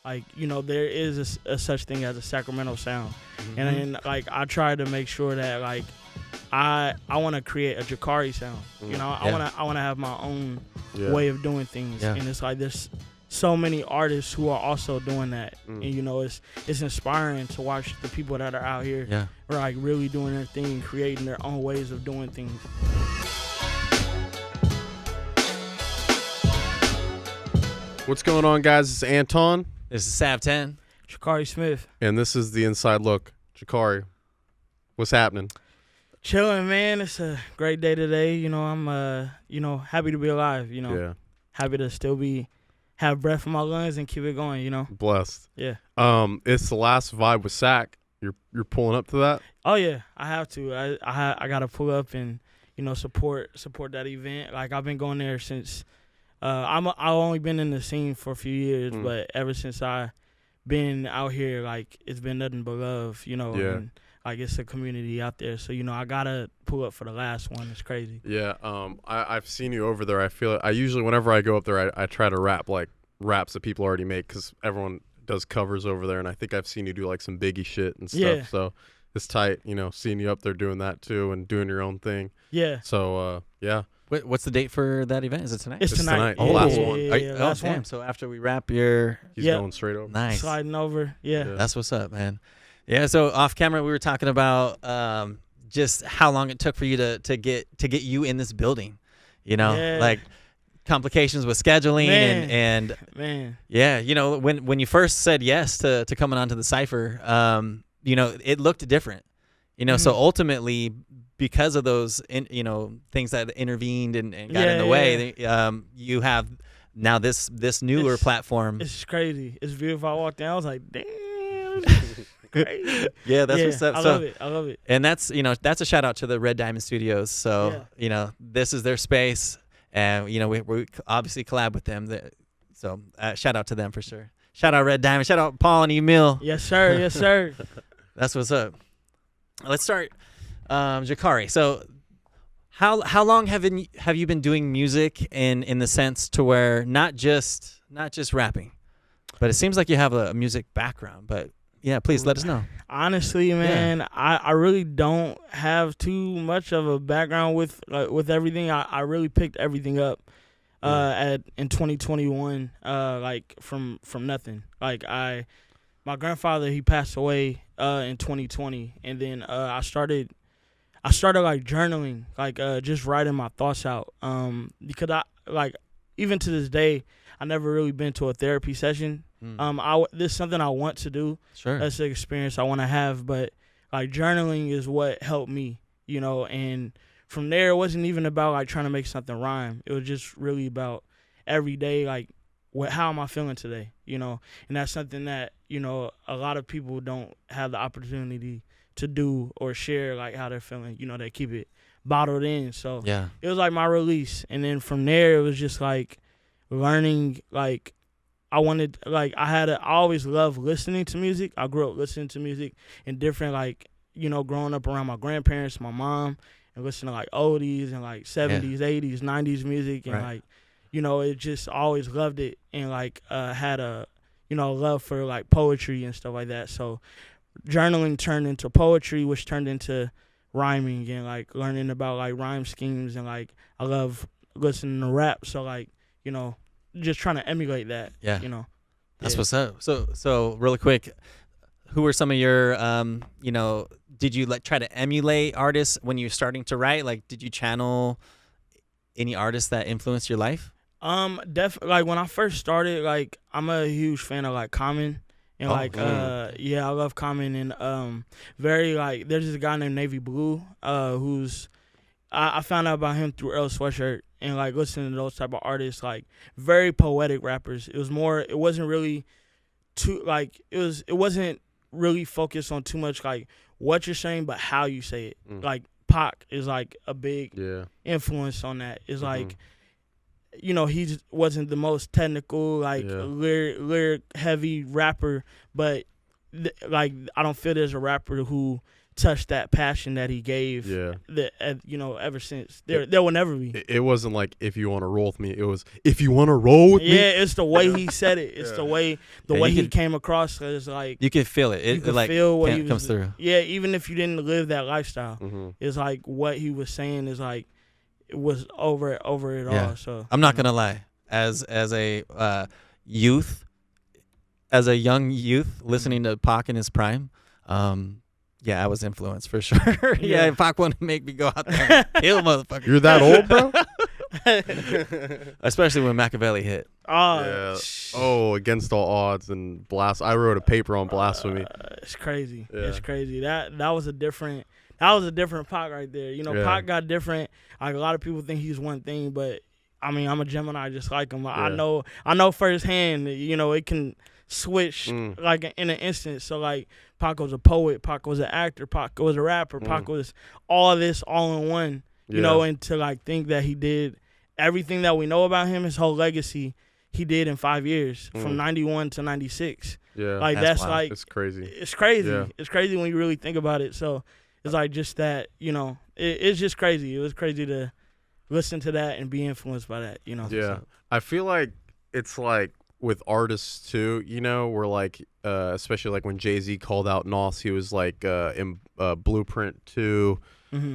like, you know, there is a such thing as a Sacramento sound. And then, like, I try to make sure that, like, I want to create a Jakhari sound. You know, I want to have my own way of doing things. And it's like there's so many artists who are also doing that. And, you know, it's inspiring to watch the people that are out here like really doing their thing, creating their own ways of doing things. What's going on, guys? It's Anton. This is Sav 10. Jakhari Smith. And this is the Inside Look. Jakhari, what's happening? Chilling, man. It's a great day today. You know, I'm you know, happy to be alive, you know. Happy to still have breath in my lungs and keep it going, you know. Blessed. Yeah. It's the last vibe with Sac. You're pulling up to that? Oh yeah, I have to. I got to pull up and, you know, support that event. Like, I've been going there since I've only been in the scene for a few years, but ever since I been out here, like, it's been nothing but love, you know. And, like, it's a community out there, so, you know, I gotta pull up for the last one. It's crazy. Yeah. I've seen you over there. I feel I usually, whenever I go up there, I try to rap like raps that people already make, because everyone does covers over there, and I think I've seen you do like some Biggie shit and stuff. So it's tight, you know, seeing you up there doing that too and doing your own thing. Yeah. So What's the date for that event? Is it tonight? It's tonight. Oh, last one. Last one. So after we wrap he's going straight over. Nice. Sliding over. Yeah. That's what's up, man. Yeah. So off camera, we were talking about just how long it took for you to get you in this building. You know, like complications with scheduling and you know, when you first said yes to coming onto the Cypher, you know, it looked different. You know, so ultimately, because of those, you know, things that intervened and got in the way, you have now this newer platform. It's crazy. It's beautiful. I walked in, I was like, damn, this is crazy. That's what's up. I love it. I love it. And that's, you know, that's a shout out to the Red Diamond Studios. So, you know, this is their space, and, you know, we obviously collab with them. So shout out to them for sure. Shout out Red Diamond. Shout out Paul and Emil. Yes, sir. Yes, sir. That's what's up. Let's start. Jakhari, so how long have you been doing music in the sense to where not just rapping, but it seems like you have a music background, but please let us know. Honestly, man, I really don't have too much of a background with everything. I really picked everything up in 2021, like from nothing. Like, my grandfather, he passed away in 2020, and then I started like journaling, like just writing my thoughts out. Because I, like, even to this day, I never really been to a therapy session. This is something I want to do. Sure. That's an experience I want to have, but like journaling is what helped me, you know. And from there, it wasn't even about like trying to make something rhyme. It was just really about every day, like, how am I feeling today, you know? And that's something that, you know, a lot of people don't have the opportunity to do or share, like, how they're feeling. You know, they keep it bottled in. So it was like my release. And then from there, it was just like learning, like, I always loved listening to music. I grew up listening to music in different, like, you know, growing up around my grandparents, my mom, and listening to like oldies and like 70s, 80s, 90s music. And like, you know, it just always loved it, and like had a, you know, love for like poetry and stuff like that. So journaling turned into poetry, which turned into rhyming and like learning about like rhyme schemes, and like I love listening to rap. So like, you know, just trying to emulate that. You know. That's what's up. So really quick, who were some of your you know, did you like try to emulate artists when you're starting to write? Like, did you channel any artists that influenced your life? Definitely. Like, when I first started, like, I'm a huge fan of like Common, and I love Common, and very like there's this guy named Navy Blue, who's I found out about him through Earl Sweatshirt, and like listening to those type of artists, like very poetic rappers. It wasn't really it wasn't really focused on too much like what you're saying, but how you say it. Like Pac is like a big influence on that. It's like, you know, he just wasn't the most technical, like lyric heavy rapper, but like I don't feel there's a rapper who touch that passion that he gave. Yeah. That you know, ever since there will never be. It wasn't like if you want to roll with me. It was if you want to roll with me. Yeah, it's the way he said it. It's the way he came across. It's like you can feel it. It like feel what he comes through. Yeah, even if you didn't live that lifestyle, it's like what he was saying is like it was over it all. So I'm not gonna lie, as a youth, as a young youth listening to Pac in his prime, yeah, I was influenced for sure. Yeah, Pac wanted to make me go out there and kill motherfuckers. You're that old, bro? Especially when Machiavelli hit. Oh, Against All Odds and I wrote a paper on blasphemy. It's crazy. Yeah. It's crazy. That was a different Pac right there. You know, Pac got different. Like a lot of people think he's one thing, but I mean, I'm a Gemini just like him. I know firsthand, you know, it can switch like in an instant. So like Pac was a poet, Pac was an actor, Pac was a rapper, Pac was all this all in one. You know, and to like think that he did everything that we know about him, his whole legacy, he did in 5 years from 91 to 96. Yeah, like that's like it's crazy. It's crazy. Yeah. It's crazy when you really think about it. So it's like just that, you know, it's just crazy. It was crazy to listen to that and be influenced by that, you know. Yeah, so. I feel like it's like with artists too, you know, where like especially like when Jay-Z called out Nos, he was like in Blueprint 2.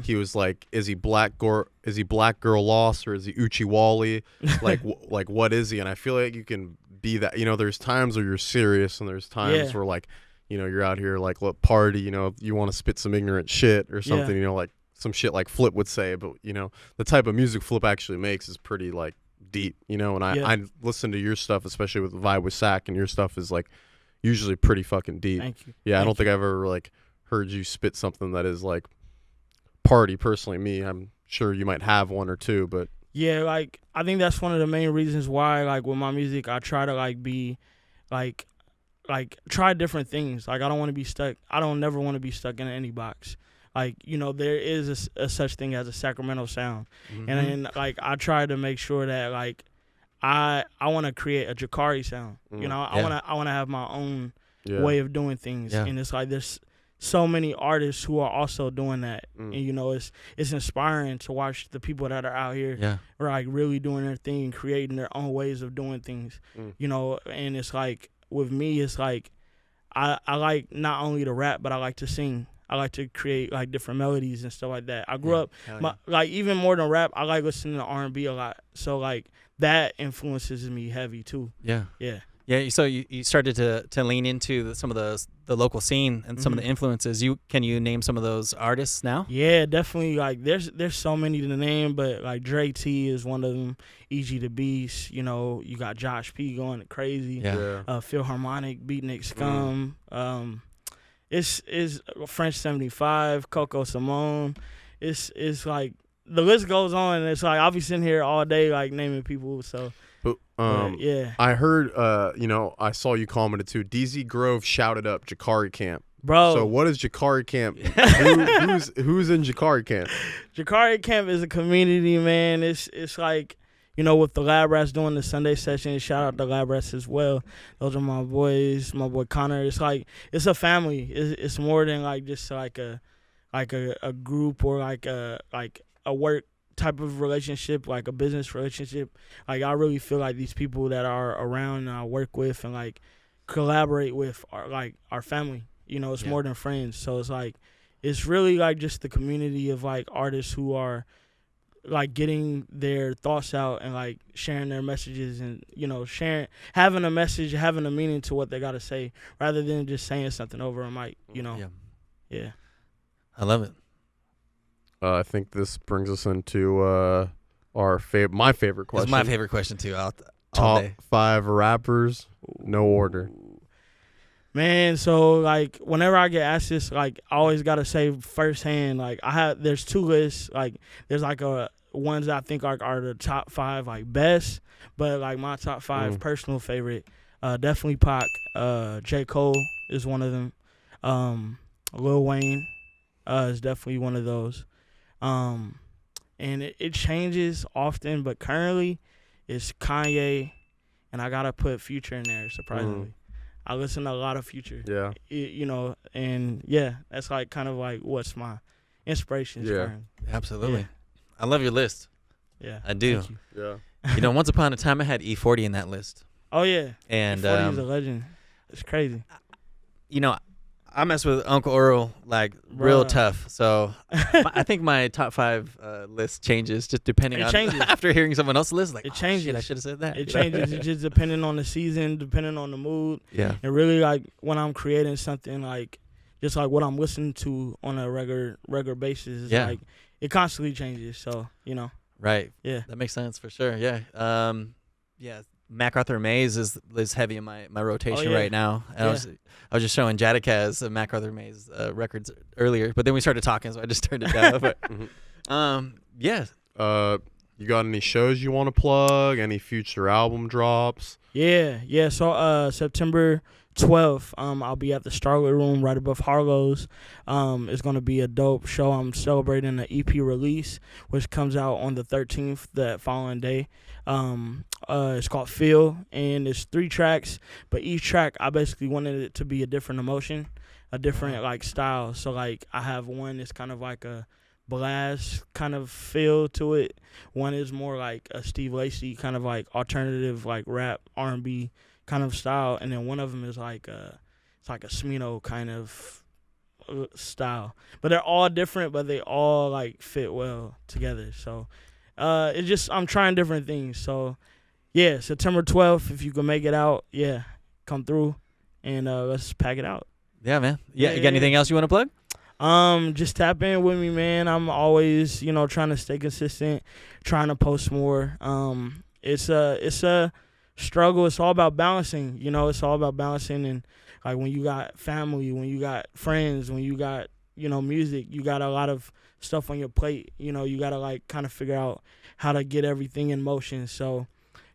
He was like, is he black girl lost or is he Uchi Wally? Like like what is he? And I feel like you can be that. You know, there's times where you're serious and there's times where like, you know, you're out here like party. You know, you want to spit some ignorant shit or something. You know, like some shit like Flip would say. But you know, the type of music Flip actually makes is pretty like deep. You know, and I listen to your stuff, especially with Vibe with Sac, and your stuff is like usually pretty fucking deep. Thank you. Yeah, I don't think I've ever like heard you spit something that is like party. Personally, me, I'm sure you might have one or two, but yeah, like I think that's one of the main reasons why like with my music I try to like be like try different things. Like I don't want to be stuck. I don't never want to be stuck in any box. Like, you know, there is a such thing as a Sacramento sound, and then like I try to make sure that like I want to create a Jakhari sound. You know, I want to have my own way of doing things, and it's like there's so many artists who are also doing that, and you know, it's inspiring to watch the people that are out here, like really doing their thing, creating their own ways of doing things, you know. And it's like with me, it's like I like not only to rap, but I like to sing. I like to create like different melodies and stuff like that. I grew up like even more than rap, I like listening to R&B a lot. So like that influences me heavy too. Yeah. So you started to lean into some of the local scene and some of the influences. Can you name some of those artists now? Yeah, definitely. Like there's so many to name, but like Dre T is one of them. E.G. the Beast. You know, you got Josh P going crazy. Philharmonic, Beatnik Scum. It's French 75, Coco Simone. It's like the list goes on, and it's like I'll be sitting here all day like naming people. So, I heard, you know, I saw you commented too. DZ Grove shouted up Jakhari Camp, bro. So what is Jakhari Camp? who's in Jakhari Camp? Jakhari Camp is a community, man. It's like, you know, with the Lab Rats doing the Sunday session, shout out to Lab Rats as well. Those are my boys, my boy Connor. It's like it's a family. It's more than like just like a group or like a work type of relationship, like a business relationship. Like I really feel like these people that are around and I work with and like collaborate with are like our family. You know, it's more than friends. So it's like it's really like just the community of like artists who are like getting their thoughts out and like sharing their messages and, you know, having a message, having a meaning to what they got to say rather than just saying something over a mic, you know. Yeah. I love it. I think this brings us into my favorite question. It's my favorite question too. Top 5 rappers, no order. Man, so like whenever I get asked this, like I always gotta say firsthand, like there's 2 lists. Like there's like ones that I think are the top 5 like best, but like my top 5 personal favorite, definitely Pac. J. Cole is one of them. Lil Wayne is definitely one of those. And it changes often, but currently it's Kanye, and I gotta put Future in there, surprisingly. I listen to a lot of Future. Yeah. You know, and yeah, that's like kind of like what's my inspiration. Yeah. Absolutely. Yeah. I love your list. Yeah. I do. Thank you. Yeah. You know, once upon a time I had E40 in that list. Oh yeah. And 40 is a legend. It's crazy. You know, I mess with Uncle Earl like real Bruh. tough. So I think my top 5 list changes just depending on changes. after hearing someone else's list. Like, It oh, changes. shit, I should have said that. It changes. It's just depending on the season, depending on the mood. Yeah. And really, like, when I'm creating something, like, just like what I'm listening to on a regular basis, it's like, it constantly changes. So, you know. Right. Yeah. That makes sense for sure. Yeah. Yeah. MacArthur Mays is heavy in my rotation right now. And I was just showing Jadakaz MacArthur Mays records earlier, but then we started talking, so I just turned it down. But yeah. You got any shows you want to plug? Any future album drops? Yeah. So September 12th, I'll be at the Starlit Room right above Harlow's. It's gonna be a dope show. I'm celebrating the EP release, which comes out on the 13th, that following day. It's called Feel, and it's 3 tracks, but each track I basically wanted it to be a different emotion, a different like style. So like I have one that's kind of like a blast kind of feel to it. One is more like a Steve Lacy kind of like alternative like rap R&B kind of style, and then one of them is like it's like a Smino kind of style. But they're all different, but they all like fit well together. So it's just I'm trying different things. So yeah, September 12th, if you can make it out, come through and let's pack it out. Yeah, man. Yeah, you got anything else you want to plug? Just tap in with me, man. I'm always, trying to stay consistent, trying to post more. It's a struggle. It's all about balancing, it's all about balancing. And like when you got family, when you got friends, when you got, music, you got a lot of stuff on your plate. You got to like kind of figure out how to get everything in motion. So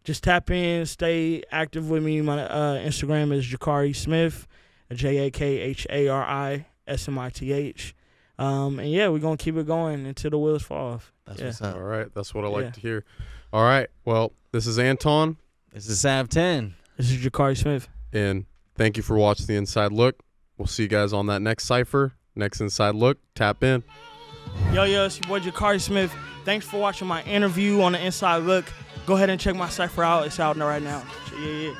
just tap in, stay active with me. My Instagram is Jakhari Smith, JAKHARI SMITH. And yeah, we're going to keep it going until the wheels fall off. That's what's up. All right. That's what I like to hear. All right. Well, this is Anton. This is Sav 10. This is Jakhari Smith. And thank you for watching the Inside Look. We'll see you guys on that next Cypher, next Inside Look. Tap in. Yo, it's your boy Jakhari Smith. Thanks for watching my interview on the Inside Look. Go ahead and check my Cypher out. It's out right now. Yeah.